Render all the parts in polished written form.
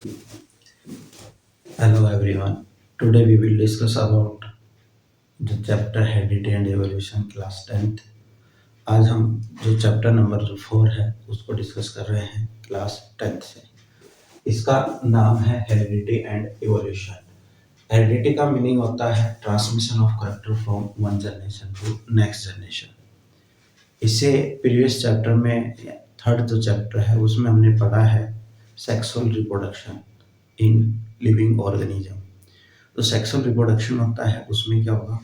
Hello everyone. Today we will discuss about the chapter Heredity and Evolution class 10th. आज हम जो chapter number 4 है उसको discuss कर रहे हैं क्लास 10th से। इसका नाम है हेरिडिटी एंड इवोल्यूशन। हेरिडिटी का मीनिंग होता है transmission of character from one generation to next generation. इससे प्रीवियस चैप्टर में थर्ड जो चैप्टर है उसमें हमने पढ़ा है sexual reproduction in living organism. तो सेक्सुअल रिप्रोडक्शन होता है, उसमें क्या होगा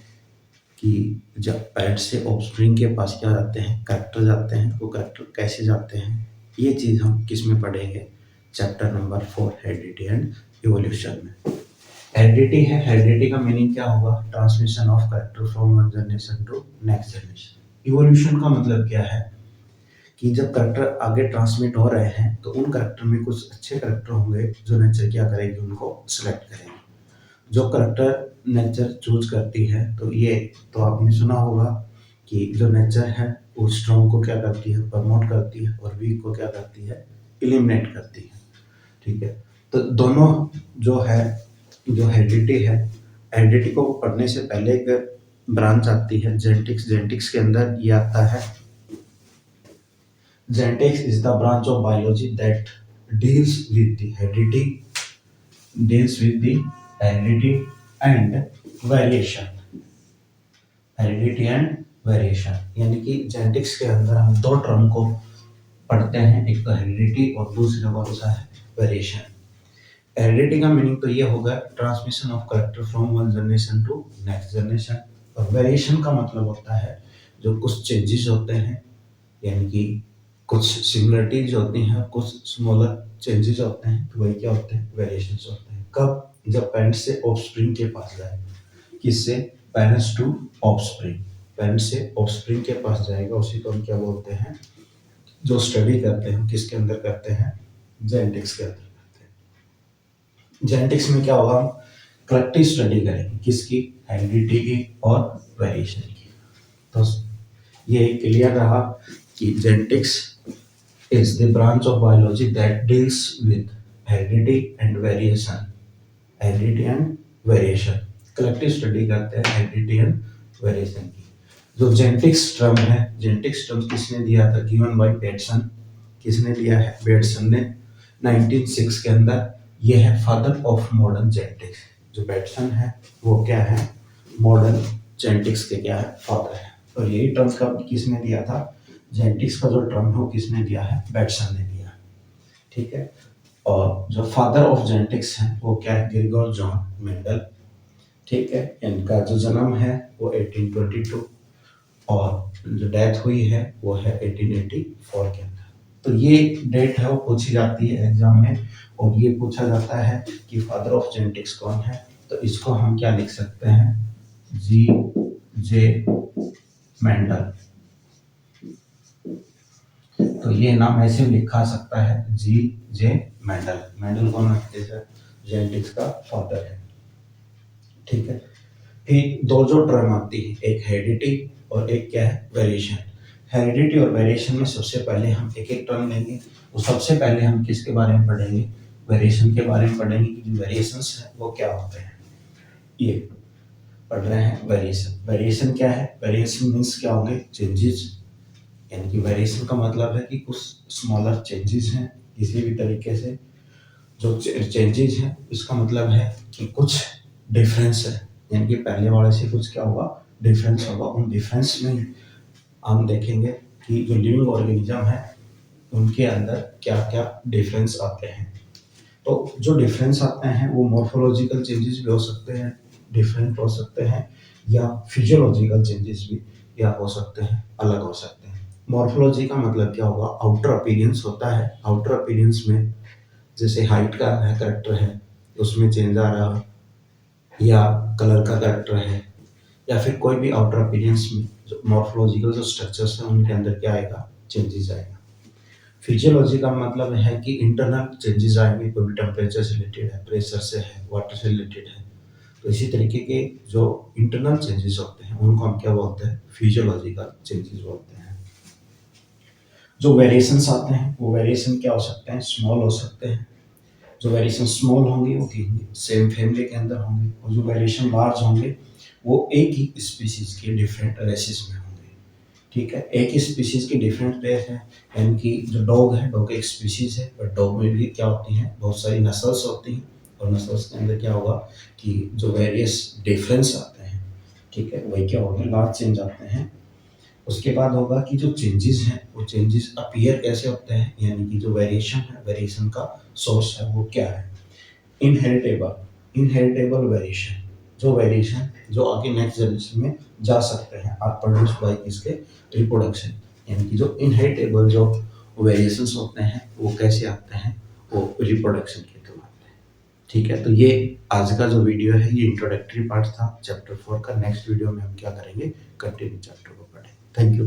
कि जब पेरेंट से ऑफस्प्रिंग के पास क्या जाते हैं, कैरेक्टर जाते हैं, वो कैरेक्टर कैसे जाते हैं, ये चीज़ हम किस में पढ़ेंगे, chapter number 4 heredity and evolution में। हेरिडिटी है, हेरिडिटी का मीनिंग क्या होगा, transmission of character from one generation to next generation. Evolution का मतलब क्या है कि जब कैरेक्टर आगे ट्रांसमिट हो रहे हैं तो उन कैरेक्टर में कुछ अच्छे कैरेक्टर होंगे जो नेचर क्या करेगी, उनको सिलेक्ट करेगी। जो करैक्टर नेचर चूज करती है, तो ये तो आपने सुना होगा कि जो नेचर है वो स्ट्रॉन्ग को क्या करती है, प्रमोट करती है, और वीक को क्या करती है, इलिमिनेट करती है। ठीक है, तो दोनों जो है, जो हेरिडिटी है, हेरिडिटी को पढ़ने से पहले एक ब्रांच आती है जेनेटिक्स। जेनेटिक्स के अंदर ये आता है, genetics is the branch of biology that deals with the heredity, deals with the heredity and variation। Heredity and variation यानी कि जेनेटिक्स के अंदर हम दो टर्म को पढ़ते हैं, एक तो हेरिडिटी और दूसरा कौन सा है, वेरिएशन। हेरिडिटी का मीनिंग तो ये होगा transmission of character from one generation to next generation, और वेरिएशन का मतलब होता है जो कुछ चेंजेस होते हैं, यानी कि कुछ सिमिलरिटीज होती हैं, कुछ स्मॉलर चेंजेस होते हैं, तो वही क्या होते हैं, वेरिएशंस होते हैं। कब, जब पेरेंट्स से ऑफस्प्रिंग के पास जाए, किससे, पेरेंट्स टू ऑफस्प्रिंग, पेरेंट्स से ऑफस्प्रिंग के पास जाएगा, उसी को हम क्या बोलते हैं, जो स्टडी करते हैं किसके अंदर करते हैं, जेनेटिक्स के अंदर करते हैं। जेनेटिक्स में क्या होगा, हम कलेक्टिव स्टडी करेंगे, किसकी, हेरिडिटी की और वेरिएशन की। तो ये क्लियर रहा कि genetics is the branch of biology that deals with heredity and variation। heredity and variation collective study करते हैं heredity and variation की। जो जेनेटिक्स टर्म है, जेनेटिक्स टर्म किसने दिया था, गिवन बाय बेटसन। किसने दिया है, बेटसन ने 1906 के अंदर। ये है फादर ऑफ मॉडर्न जेनेटिक्स। जो बेटसन है वो क्या है, मॉडर्न जेनेटिक्स के क्या है, फादर है। और यही टर्म का किसने दिया था, जेनेटिक्स का जो टर्म है वो किसने दिया है, बेटसन ने दिया। ठीक है, और जो फादर ऑफ जेनेटिक्स है वो क्या है, ग्रेगोर जॉन मेंडल। ठीक है, इनका जो जन्म है वो 1822 और जो डेथ हुई है वो है 1884 के अंदर। तो ये डेट है वो पूछी जाती है एग्जाम में, और ये पूछा जाता है कि फादर ऑफ जेनेटिक्स कौन है। तो इसको हम क्या लिख सकते हैं, जी जे मेंडल। तो ये नाम ऐसे लिखा सकता है, जी जे मेंडल। मेंडल कौन है, जेनेटिक्स का फादर है। ठीक है, फिर दो जो टर्म आती है, एक हेरिडिटी और एक क्या है, वेरिएशन। हेरिडिटी और वेरिएशन में सबसे पहले हम एक एक टर्म लेंगे। तो सबसे पहले हम किसके बारे में पढ़ेंगे, वेरिएशन के बारे में पढ़ेंगे कि जो वेरिएशंस है वो क्या होते हैं। ये पढ़ रहे हैं वेरिएशन। वेरिएशन क्या है, वेरिएशन मीन्स क्या होंगे, चेंजेस। यानी कि वेरिएशन का मतलब है कि कुछ स्मॉलर चेंजेस हैं, किसी भी तरीके से जो चेंजेस हैं, इसका मतलब है कि कुछ डिफरेंस है, यानी कि पहले वाले से कुछ क्या होगा, डिफरेंस होगा। उन डिफरेंस में हम देखेंगे कि जो लिविंग ऑर्गेनिज्म है उनके अंदर क्या क्या डिफरेंस आते हैं। तो जो डिफरेंस आते हैं वो मॉर्फोलॉजिकल चेंजेस भी हो सकते हैं, डिफरेंट हो सकते हैं, या फिजियोलॉजिकल चेंजेस भी या हो सकते हैं, अलग हो सकते हैं। मॉर्फोलॉजी का मतलब क्या होगा, आउटर अपीयरेंस होता है। आउटर अपीयरेंस में जैसे हाइट का है, करेक्टर है, उसमें चेंज आ रहा, या कलर का करेक्टर है, या फिर कोई भी आउटर अपीयरेंस में जो मॉर्फोलॉजिकल जो स्ट्रक्चर्स हैं उनके अंदर क्या आएगा, चेंजेस आएगा। फिजियोलॉजी का मतलब है कि इंटरनल चेंजेस आएंगे, कोई भी टेम्परेचर से रिलेटेड है, प्रेशर से है, वाटर से रिलेटेड है। तो इसी तरीके के जो इंटरनल चेंजेस होते हैं उनको हम क्या बोलते हैं, फिजियोलॉजिकल चेंजेस बोलते हैं। जो वेरिएशंस आते हैं वो वेरिएशन क्या हो सकते हैं, स्मॉल हो सकते हैं। जो वेरिएशन स्मॉल होंगे वो सेम फैमिली के अंदर होंगे, और जो वेरिएशन लार्ज होंगे वो एक ही स्पीसीज के डिफरेंट रेसेस में होंगे। ठीक है, एक ही स्पीसीज की डिफरेंट रेस है, यानी कि जो डॉग है, डॉग एक स्पीसीज है, बट डॉग में भी क्या होती हैं, बहुत सारी नस्ल्स होती हैं, और नस्ल्स के अंदर क्या होगा कि जो वेरियस डिफरेंस आते हैं, ठीक है, वही क्या होगा, लार्ज चेंज आते हैं। उसके बाद होगा कि जो चेंजेस हैं वो चेंजेस अपीयर कैसे होते हैं, यानी कि जो वेरिएशन है, वेरिएशन का सोर्स है वो क्या है। इनहेरिटेबल, इनहेरिटेबल वेरिएशन, जो वेरिएशन जो आगे नेक्स्ट जनरेशन में जा सकते हैं आर प्रोड्यूस बाय इसके रिप्रोडक्शन, यानी कि जो इनहेरिटेबल जो वेरिएशंस होते हैं वो कैसे आते हैं, वो रिप्रोडक्शन के थ्रू आते हैं। ठीक है, तो ये आज का जो वीडियो है ये इंट्रोडक्टरी पार्ट था चैप्टर 4 का। नेक्स्ट वीडियो में हम क्या करेंगे, कंटिन्यू चैप्टर को पढ़ें। Thank you.